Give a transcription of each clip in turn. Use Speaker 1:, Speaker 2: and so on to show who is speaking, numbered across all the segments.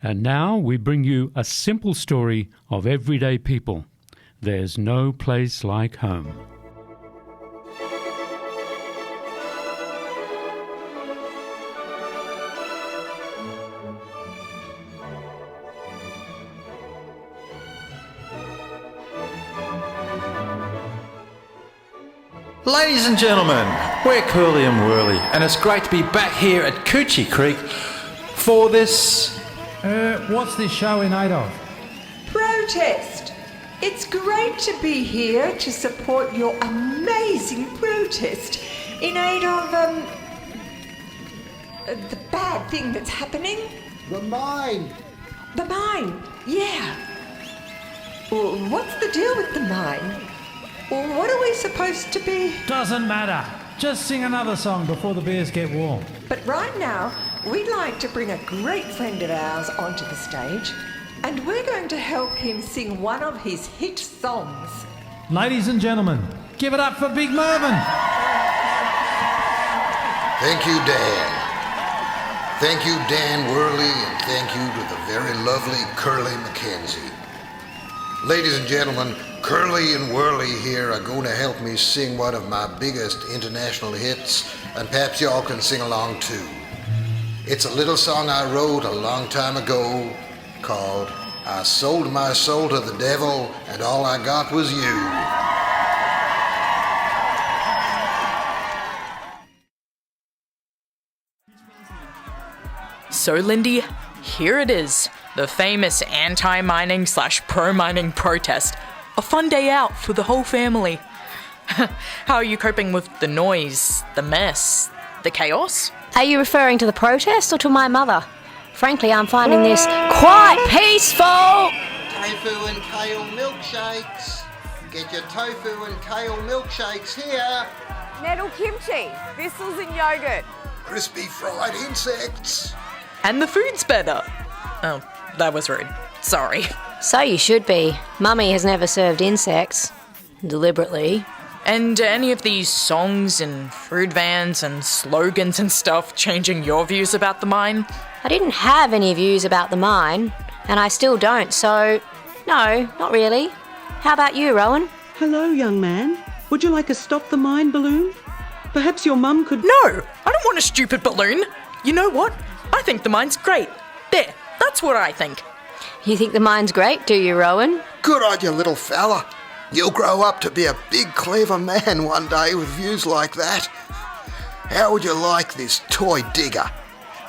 Speaker 1: And now we bring you a simple story of everyday people. There's no place like home.
Speaker 2: Ladies and gentlemen, we're Curly and Whirly, and it's great to be back here at Coochie Creek for this...
Speaker 3: What's this show in aid of?
Speaker 4: Protest! It's great to be here to support your amazing protest in aid of, the bad thing that's happening.
Speaker 5: The mine!
Speaker 4: The mine, yeah. Well, what's the deal with the mine? Well, what are we supposed to be?
Speaker 3: Doesn't matter. Just sing another song before the beers get warm.
Speaker 4: But right now, we'd like to bring a great friend of ours onto the stage, and we're going to help him sing one of his hit songs.
Speaker 3: Ladies and gentlemen, give it up for Big Mervyn.
Speaker 5: Thank you, Dan. Thank you, Dan Worley, and thank you to the very lovely Curly Mackenzie. Ladies and gentlemen, Curly and Whirly here are going to help me sing one of my biggest international hits, and perhaps y'all can sing along too. It's a little song I wrote a long time ago called I Sold My Soul to the Devil and All I Got Was You.
Speaker 6: So Lindy, here it is, the famous anti-mining / pro-mining protest. A fun day out for the whole family. How are you coping with the noise, the mess, the chaos?
Speaker 7: Are you referring to the protest or to my mother? Frankly, I'm finding this quite peaceful.
Speaker 5: Tofu and kale milkshakes. Get your tofu and kale milkshakes here.
Speaker 8: Nettle kimchi, thistles and yogurt.
Speaker 5: Crispy fried insects.
Speaker 6: And the food's better. Oh, that was rude. Sorry.
Speaker 7: So you should be. Mummy has never served insects. Deliberately.
Speaker 6: And any of these songs and food vans and slogans and stuff changing your views about the mine?
Speaker 7: I didn't have any views about the mine, and I still don't, so no, not really. How about you, Rowan?
Speaker 9: Hello, young man. Would you like a Stop the Mine balloon? Perhaps your mum could...
Speaker 6: No, I don't want a stupid balloon. You know what? I think the mine's great. There, that's what I think.
Speaker 7: You think the mine's great, do you, Rowan?
Speaker 5: Good on you, little fella. You'll grow up to be a big, clever man one day with views like that. How would you like this toy digger?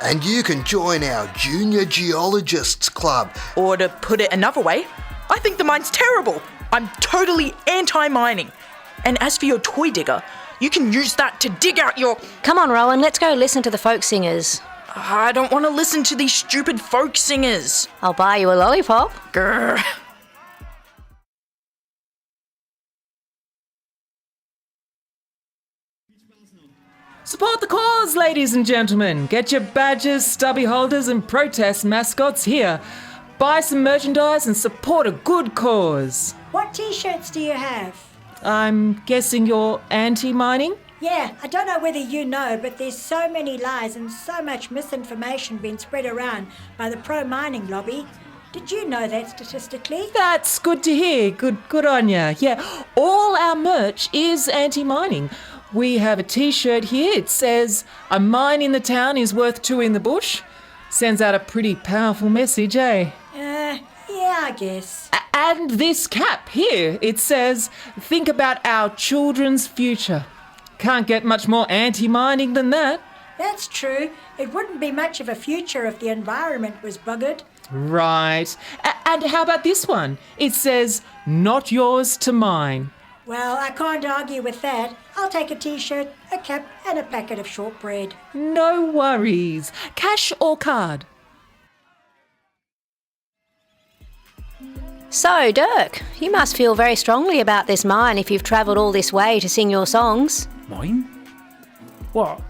Speaker 5: And you can join our Junior Geologists Club.
Speaker 6: Or to put it another way, I think the mine's terrible. I'm totally anti-mining. And as for your toy digger, you can use that to dig out your...
Speaker 7: Come on, Rowan, let's go listen to the folk singers.
Speaker 6: I don't want to listen to these stupid folk singers.
Speaker 7: I'll buy you a lollipop.
Speaker 6: Grr.
Speaker 10: Support the cause, ladies and gentlemen. Get your badges, stubby holders and protest mascots here. Buy some merchandise and support a good cause.
Speaker 11: What t-shirts do you have?
Speaker 10: I'm guessing you're anti-mining?
Speaker 11: Yeah, I don't know whether you know, but there's so many lies and so much misinformation being spread around by the pro-mining lobby. Did you know that statistically?
Speaker 10: That's good to hear. Good on ya. Yeah, all our merch is anti-mining. We have a t-shirt here. It says, "A mine in the town is worth two in the bush." Sends out a pretty powerful message, eh?
Speaker 11: Yeah, I guess.
Speaker 10: And this cap here, it says, "Think about our children's future." Can't get much more anti-mining than that.
Speaker 11: That's true. It wouldn't be much of a future if the environment was buggered.
Speaker 10: Right. And how about this one? It says, "Not yours to mine."
Speaker 11: Well, I can't argue with that. I'll take a t-shirt, a cap and a packet of shortbread.
Speaker 10: No worries. Cash or card?
Speaker 7: So, Dirk, you must feel very strongly about this mine if you've travelled all this way to sing your songs.
Speaker 12: Mine? What?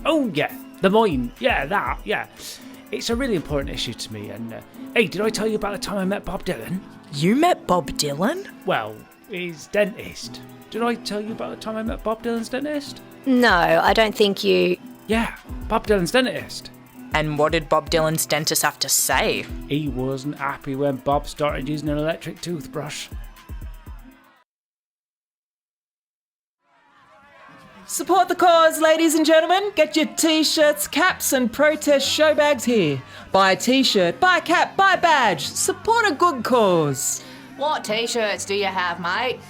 Speaker 12: Oh, yeah, the mine. Yeah, that, yeah. It's a really important issue to me, and hey, did I tell you about the time I met Bob Dylan?
Speaker 6: You met Bob Dylan?
Speaker 12: Well, his dentist. Did I tell you about the time I met Bob Dylan's dentist?
Speaker 7: No, I don't think you...
Speaker 12: Yeah, Bob Dylan's dentist.
Speaker 6: And what did Bob Dylan's dentist have to say?
Speaker 12: He wasn't happy when Bob started using an electric toothbrush.
Speaker 10: Support the cause, ladies and gentlemen. Get your t-shirts, caps and protest show bags here. Buy a t-shirt, buy a cap, buy a badge. Support a good cause.
Speaker 7: What t-shirts do you have, mate?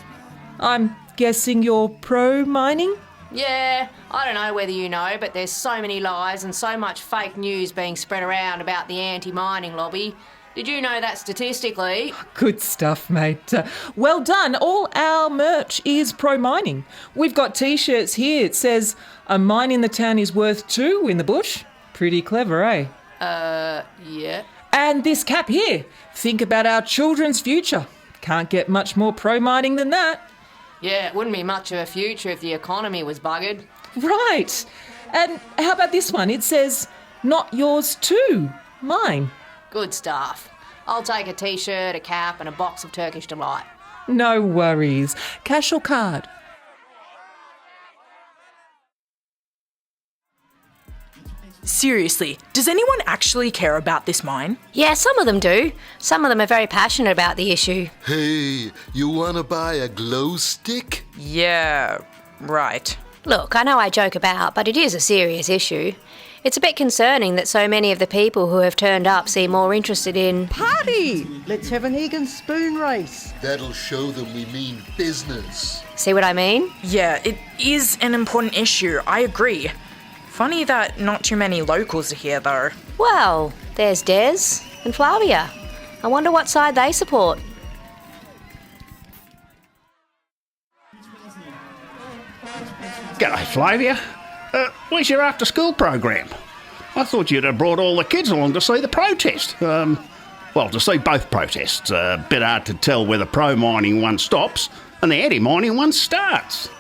Speaker 10: I'm guessing you're pro-mining?
Speaker 7: Yeah, I don't know whether you know, but there's so many lies and so much fake news being spread around about the anti-mining lobby. Did you know that statistically?
Speaker 10: Good stuff, mate. Well done. All our merch is pro-mining. We've got t-shirts here. It says, a mine in the town is worth 2 in the bush. Pretty clever, eh?
Speaker 7: Yeah.
Speaker 10: And this cap here. Think about our children's future. Can't get much more pro-mining than that.
Speaker 7: Yeah, it wouldn't be much of a future if the economy was buggered.
Speaker 10: Right. And how about this one? It says, not yours too, mine.
Speaker 7: Good stuff. I'll take a t-shirt, a cap and a box of Turkish Delight.
Speaker 10: No worries. Cash or card?
Speaker 6: Seriously, does anyone actually care about this mine?
Speaker 7: Yeah, some of them do. Some of them are very passionate about the issue.
Speaker 13: Hey, you wanna buy a glow stick?
Speaker 6: Yeah, right.
Speaker 7: Look, I know I joke about, but it is a serious issue. It's a bit concerning that so many of the people who have turned up seem more interested in...
Speaker 14: Party! Let's have an egg and spoon race.
Speaker 13: That'll show them we mean business.
Speaker 7: See what I mean?
Speaker 6: Yeah, it is an important issue, I agree. Funny that not too many locals are here, though.
Speaker 7: Well, there's Des and Flavia. I wonder what side they support.
Speaker 15: G'day, Flavia. Where's your after-school program? I thought you'd have brought all the kids along to see the protest. Well, to see both protests. A bit hard to tell where the pro-mining one stops and the anti-mining one starts.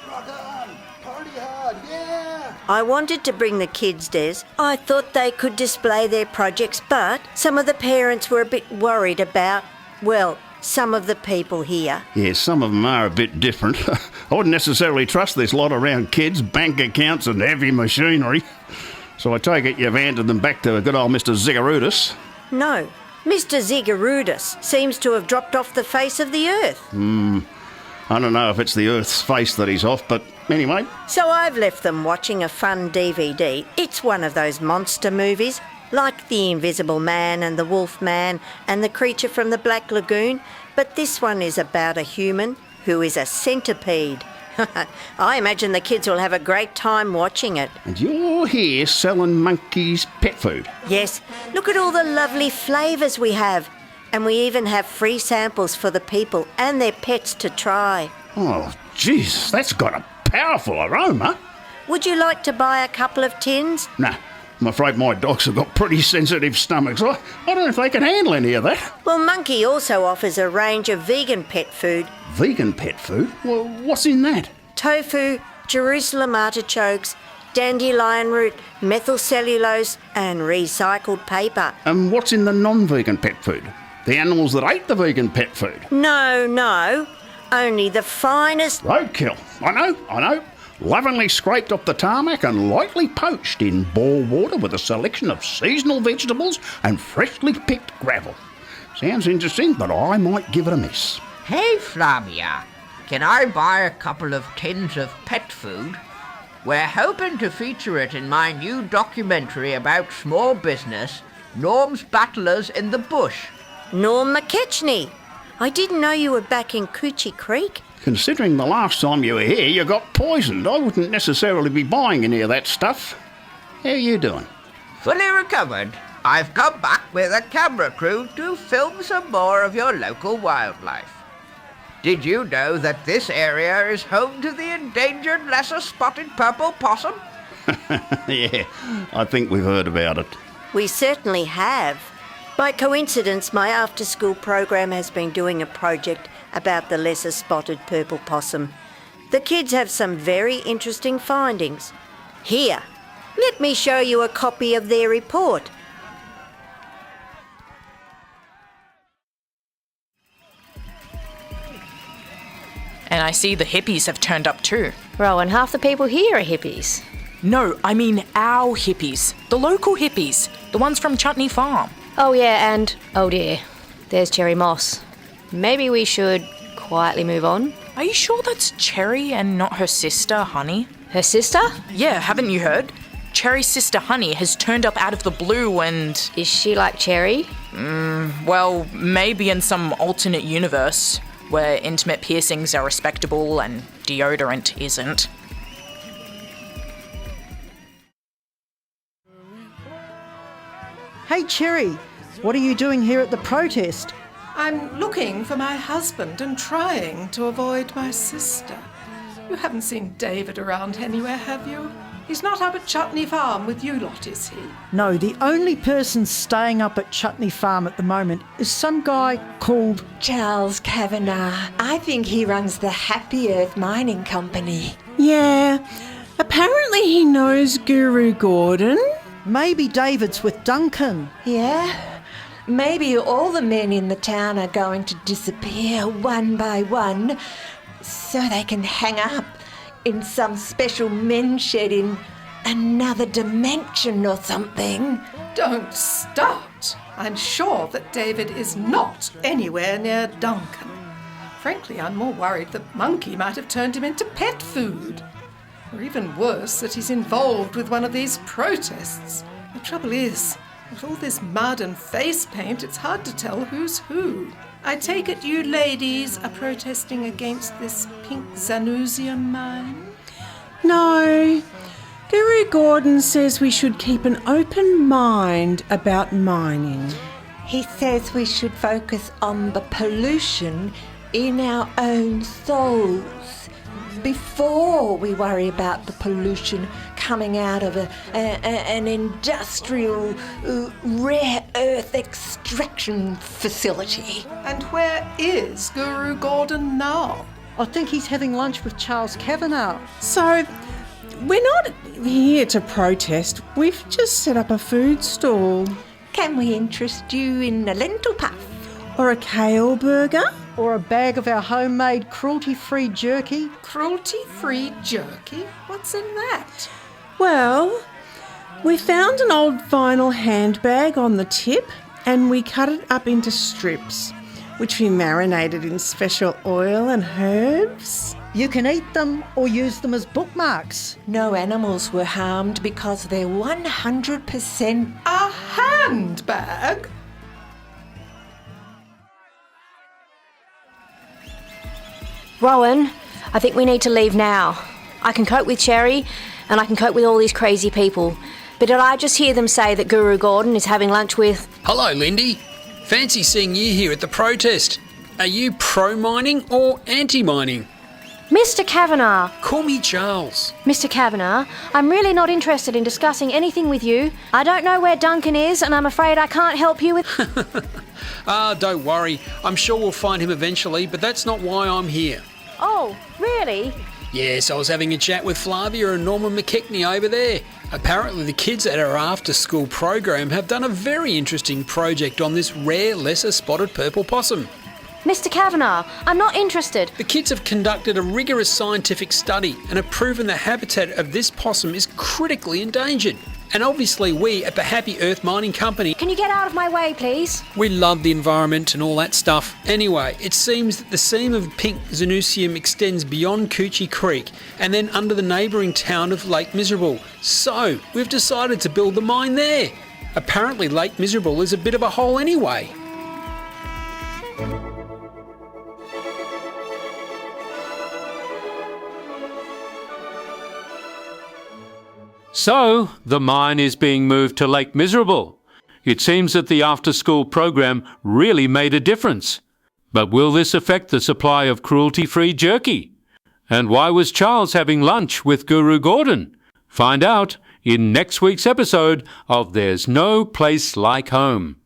Speaker 16: I wanted to bring the kids, Des. I thought they could display their projects, but some of the parents were a bit worried about, well, some of the people here.
Speaker 15: Yeah, some of them are a bit different. I wouldn't necessarily trust this lot around kids, bank accounts and heavy machinery. So I take it you've handed them back to good old Mr. Zigarudis.
Speaker 16: No, Mr. Zigarudis seems to have dropped off the face of the earth.
Speaker 15: I don't know if it's the Earth's face that he's off, but anyway.
Speaker 16: So I've left them watching a fun DVD. It's one of those monster movies, like The Invisible Man and The Wolf Man and The Creature from the Black Lagoon, but this one is about a human who is a centipede. I imagine the kids will have a great time watching it.
Speaker 15: And you're here selling monkeys pet food?
Speaker 16: Yes, look at all the lovely flavours we have. And we even have free samples for the people and their pets to try.
Speaker 15: Oh, jeez, that's got a powerful aroma.
Speaker 16: Would you like to buy a couple of tins?
Speaker 15: Nah, I'm afraid my dogs have got pretty sensitive stomachs. I don't know if they can handle any of that.
Speaker 16: Well, Monkey also offers a range of vegan pet food.
Speaker 15: Vegan pet food? Well, what's in that?
Speaker 16: Tofu, Jerusalem artichokes, dandelion root, methyl cellulose and recycled paper.
Speaker 15: And what's in the non-vegan pet food? The animals that ate the vegan pet food?
Speaker 16: No. Only the finest...
Speaker 15: Roadkill. I know. Lovingly scraped off the tarmac and lightly poached in bore water with a selection of seasonal vegetables and freshly picked gravel. Sounds interesting, but I might give it a miss.
Speaker 17: Hey, Flavia, can I buy a couple of tins of pet food? We're hoping to feature it in my new documentary about small business, Norm's Battlers in the Bush.
Speaker 16: Norm McKechnie. I didn't know you were back in Coochie Creek.
Speaker 15: Considering the last time you were here, you got poisoned. I wouldn't necessarily be buying any of that stuff. How are you doing?
Speaker 17: Fully recovered. I've come back with a camera crew to film some more of your local wildlife. Did you know that this area is home to the endangered lesser-spotted purple possum?
Speaker 15: Yeah, I think we've heard about it.
Speaker 16: We certainly have. By coincidence, my after-school program has been doing a project about the lesser-spotted purple possum. The kids have some very interesting findings. Here, let me show you a copy of their report.
Speaker 6: And I see the hippies have turned up too.
Speaker 7: Rowan, half the people here are hippies.
Speaker 6: No, I mean our hippies. The local hippies. The ones from Chutney Farm.
Speaker 7: Oh, yeah, and oh dear, there's Cherry Moss. Maybe we should quietly move on.
Speaker 6: Are you sure that's Cherry and not her sister, Honey?
Speaker 7: Her sister?
Speaker 6: Yeah, haven't you heard? Cherry's sister, Honey, has turned up out of the blue and...
Speaker 7: Is she like Cherry?
Speaker 6: Well, maybe in some alternate universe where intimate piercings are respectable and deodorant isn't.
Speaker 14: Hey, Cherry, what are you doing here at the protest?
Speaker 18: I'm looking for my husband and trying to avoid my sister. You haven't seen David around anywhere, have you? He's not up at Chutney Farm with you lot, is he?
Speaker 14: No, the only person staying up at Chutney Farm at the moment is some guy called
Speaker 4: Charles Kavanagh. I think he runs the Happy Earth Mining Company.
Speaker 19: Yeah, apparently he knows Guru Gordon.
Speaker 14: Maybe David's with Duncan.
Speaker 4: Yeah? Maybe all the men in the town are going to disappear one by one so they can hang up in some special men's shed in another dimension or something.
Speaker 18: Don't start. I'm sure that David is not anywhere near Duncan. Frankly, I'm more worried that Monkey might have turned him into pet food. Or even worse, that he's involved with one of these protests. The trouble is, with all this mud and face paint, it's hard to tell who's who. I take it you ladies are protesting against this pink Zanusium mine?
Speaker 19: No. Guru Gordon says we should keep an open mind about mining.
Speaker 4: He says we should focus on the pollution in our own souls before we worry about the pollution coming out of an industrial rare earth extraction facility.
Speaker 18: And where is Guru Gordon now?
Speaker 14: I think he's having lunch with Charles Kavanagh.
Speaker 19: So, we're not here to protest. We've just set up a food stall.
Speaker 4: Can we interest you in a lentil puff?
Speaker 19: Or a kale burger?
Speaker 14: Or a bag of our homemade cruelty-free jerky?
Speaker 18: Cruelty-free jerky? What's in that?
Speaker 19: Well, we found an old vinyl handbag on the tip and we cut it up into strips, which we marinated in special oil and herbs.
Speaker 14: You can eat them or use them as bookmarks.
Speaker 4: No animals were harmed because they're 100%
Speaker 18: a handbag?
Speaker 7: Rowan, I think we need to leave now. I can cope with Cherry, and I can cope with all these crazy people. But did I just hear them say that Guru Gordon is having lunch with...
Speaker 20: Hello, Lindy. Fancy seeing you here at the protest. Are you pro-mining or anti-mining?
Speaker 7: Mr. Kavanagh.
Speaker 20: Call me Charles.
Speaker 7: Mr. Kavanagh, I'm really not interested in discussing anything with you. I don't know where Duncan is, and I'm afraid I can't help you with...
Speaker 20: Don't worry. I'm sure we'll find him eventually, but that's not why I'm here.
Speaker 7: Oh, really?
Speaker 20: Yes, I was having a chat with Flavia and Norman McKechnie over there. Apparently the kids at our after-school program have done a very interesting project on this rare lesser-spotted purple possum.
Speaker 7: Mr. Kavanagh, I'm not interested.
Speaker 20: The kids have conducted a rigorous scientific study and have proven the habitat of this possum is critically endangered. And obviously we at the Happy Earth Mining Company...
Speaker 7: Can you get out of my way, please?
Speaker 20: We love the environment and all that stuff. Anyway, it seems that the seam of pink Zanusium extends beyond Coochie Creek and then under the neighbouring town of Lake Miserable. So, we've decided to build the mine there. Apparently Lake Miserable is a bit of a hole anyway.
Speaker 1: So, the mine is being moved to Lake Miserable. It seems that the after-school program really made a difference. But will this affect the supply of cruelty-free jerky? And why was Charles having lunch with Guru Gordon? Find out in next week's episode of There's No Place Like Home.